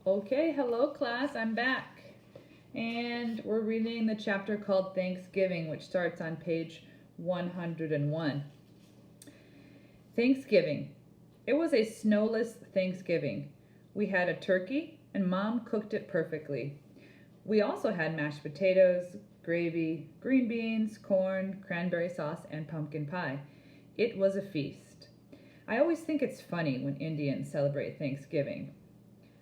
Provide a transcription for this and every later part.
Okay, hello class, I'm back. And we're reading the chapter called Thanksgiving, which starts on page 101. Thanksgiving. It was a snowless Thanksgiving. We had a turkey, and Mom cooked it perfectly. We also had mashed potatoes, gravy, green beans, corn, cranberry sauce, and pumpkin pie. It was a feast. I always think it's funny when Indians celebrate Thanksgiving.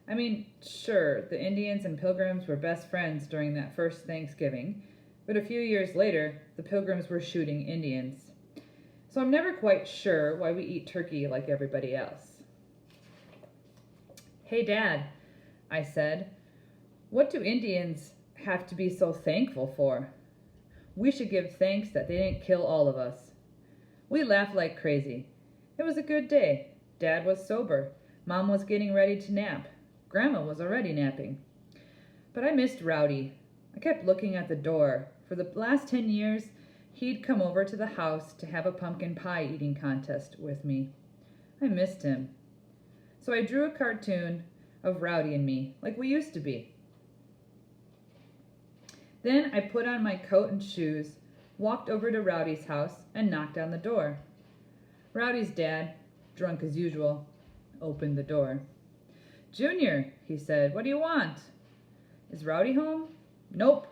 I mean, sure, the Indians and Pilgrims were best friends during that first Thanksgiving, but a few years later, the Pilgrims were shooting Indians. So I'm never quite sure why we eat turkey like everybody else. Hey, Dad, I said, what do Indians have to be so thankful for? We should give thanks that they didn't kill all of us. We laughed like crazy. It was a good day. Dad was sober. Mom was getting ready to nap. Grandma was already napping. But I missed Rowdy. I kept looking at the door. For the last 10 years, he'd come over to the house to have a pumpkin pie eating contest with me. I missed him. So I drew a cartoon of Rowdy and me, like we used to be. Then I put on my coat and shoes, walked over to Rowdy's house, and knocked on the door. Rowdy's dad, drunk as usual, opened the door. Junior, he said, what do you want? Is Rowdy home? Nope.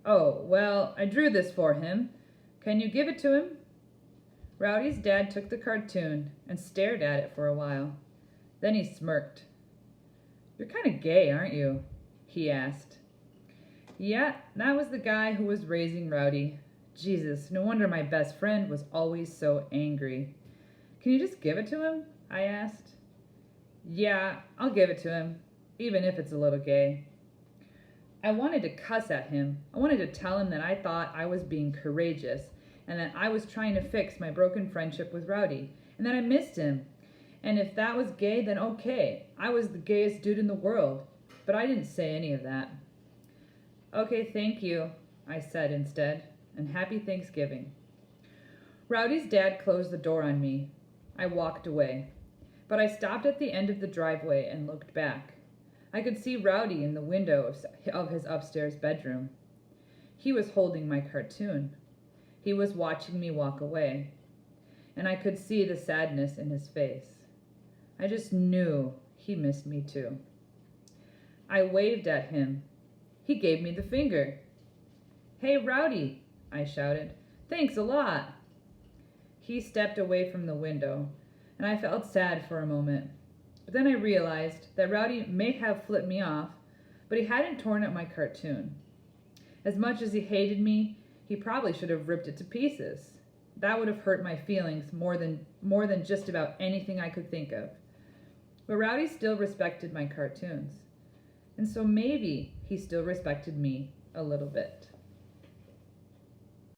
Oh, well, I drew this for him. Can you give it to him? Rowdy's dad took the cartoon and stared at it for a while. Then he smirked. You're kind of gay, aren't you? He asked. Yeah, that was the guy who was raising Rowdy. Jesus, no wonder my best friend was always so angry. Can you just give it to him? I asked. Yeah, I'll give it to him, even if it's a little gay. I wanted to cuss at him. I wanted to tell him that I thought I was being courageous and that I was trying to fix my broken friendship with Rowdy and that I missed him. And if that was gay, then okay. I was the gayest dude in the world, but I didn't say any of that. Okay, thank you, I said instead, and happy Thanksgiving. Rowdy's dad closed the door on me. I walked away. But I stopped at the end of the driveway and looked back. I could see Rowdy in the window of his upstairs bedroom. He was holding my cartoon. He was watching me walk away. And I could see the sadness in his face. I just knew he missed me too. I waved at him. He gave me the finger. Hey, Rowdy, I shouted. Thanks a lot. He stepped away from the window, and I felt sad for a moment. But then I realized that Rowdy may have flipped me off, but he hadn't torn up my cartoon. As much as he hated me, he probably should have ripped it to pieces. That would have hurt my feelings more than just about anything I could think of. But Rowdy still respected my cartoons, and so maybe he still respected me a little bit.